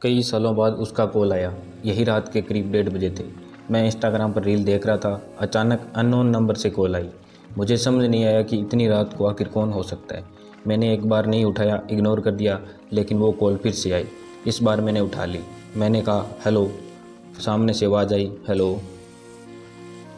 कई सालों बाद उसका कॉल आया। यही रात के करीब 1:30 बजे थे। मैं इंस्टाग्राम पर रील देख रहा था। अचानक अननोन नंबर से कॉल आई। मुझे समझ नहीं आया कि इतनी रात को आखिर कौन हो सकता है। मैंने एक बार नहीं उठाया, इग्नोर कर दिया, लेकिन वो कॉल फिर से आई। इस बार मैंने उठा ली। मैंने कहा हेलो। सामने से आवाज़ आई, हेलो।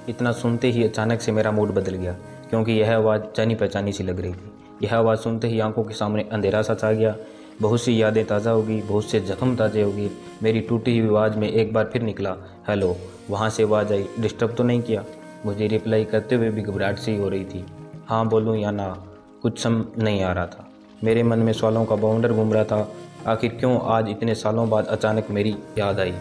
इतना सुनते ही अचानक से मेरा मूड बदल गया, क्योंकि यह आवाज़ जानी पहचानी सी लग रही थी। यह आवाज़ सुनते ही आंखों के सामने अंधेरा सा छा गया। बहुत सी यादें ताज़ा होगी, बहुत से जख्म ताज़े होगी। मेरी टूटी हुई आवाज़ में एक बार फिर निकला, हेलो। वहाँ से आवाज़ आई, डिस्टर्ब तो नहीं किया? मुझे रिप्लाई करते हुए भी घबराहट सी हो रही थी। हाँ बोलूँ या ना, कुछ समझ नहीं आ रहा था। मेरे मन में सवालों का बाउंडर घूम रहा था। आखिर क्यों आज इतने सालों बाद अचानक मेरी याद आई?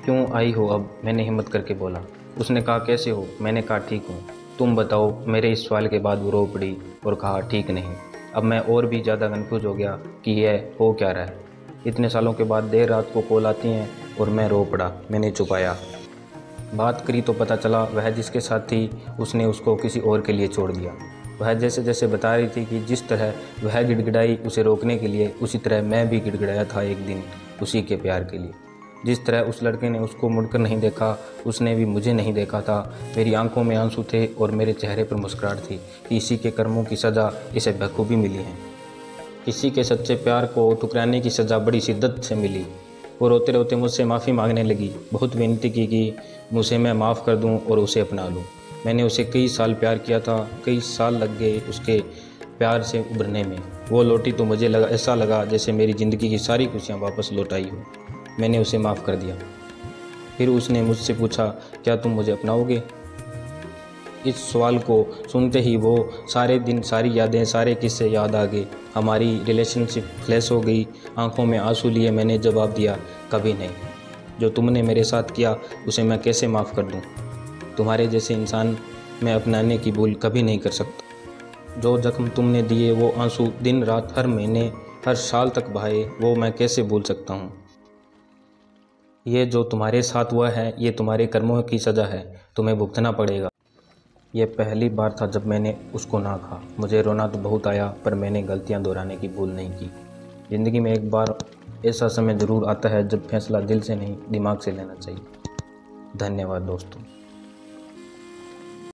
क्यों आई हो अब? मैंने हिम्मत करके बोला। उसने कहा कैसे हो? मैंने कहा ठीक हूँ। तुम बताओ? मेरे इस सवाल के बाद वो रो पड़ी और कहा ठीक नहीं। अब मैं और भी ज़्यादा कन्फ्यूज हो गया कि यह हो क्या रहा है। इतने सालों के बाद देर रात को कॉल आती हैं और मैं रो पड़ा। मैंने छुपाया। बात करी तो पता चला वह जिसके साथ थी उसने उसको किसी और के लिए छोड़ दिया। वह जैसे जैसे बता रही थी कि जिस तरह वह गिड़गिड़ाई उसे रोकने के लिए, उसी तरह मैं भी गिड़गिड़ाया था एक दिन उसी के प्यार के लिए। जिस तरह उस लड़के ने उसको मुड़कर नहीं देखा, उसने भी मुझे नहीं देखा था। मेरी आंखों में आंसू थे और मेरे चेहरे पर मुस्कुराहट थी कि इसी के कर्मों की सज़ा इसे बखूबी मिली है। किसी के सच्चे प्यार को ठुकराने की सज़ा बड़ी शिद्दत से मिली। वो रोते रोते मुझसे माफ़ी मांगने लगी। बहुत विनती की कि मुझे मैं माफ़ कर दूं और उसे अपना लूं। मैंने उसे कई साल प्यार किया था, कई साल लग गए उसके प्यार से उभरने में। वो लौटी तो मुझे ऐसा लगा जैसे मेरी ज़िंदगी की सारी खुशियाँ वापस लौट आई हो। मैंने उसे माफ़ कर दिया। फिर उसने मुझसे पूछा, क्या तुम मुझे अपनाओगे? इस सवाल को सुनते ही वो सारे दिन, सारी यादें, सारे किस्से याद आ गए। हमारी रिलेशनशिप फ्लैश हो गई। आंखों में आंसू लिए मैंने जवाब दिया, कभी नहीं। जो तुमने मेरे साथ किया उसे मैं कैसे माफ़ कर दूं? तुम्हारे जैसे इंसान मैं अपनाने की भूल कभी नहीं कर सकता। जो जख्म तुमने दिए, वो आंसू दिन रात, हर महीने, हर साल तक बहाए, वो मैं कैसे भूल सकता हूँ? ये जो तुम्हारे साथ हुआ है, ये तुम्हारे कर्मों की सज़ा है। तुम्हें भुगतना पड़ेगा। यह पहली बार था जब मैंने उसको ना कहा। मुझे रोना तो बहुत आया, पर मैंने गलतियां दोहराने की भूल नहीं की। ज़िंदगी में एक बार ऐसा समय ज़रूर आता है जब फैसला दिल से नहीं, दिमाग से लेना चाहिए। धन्यवाद दोस्तों।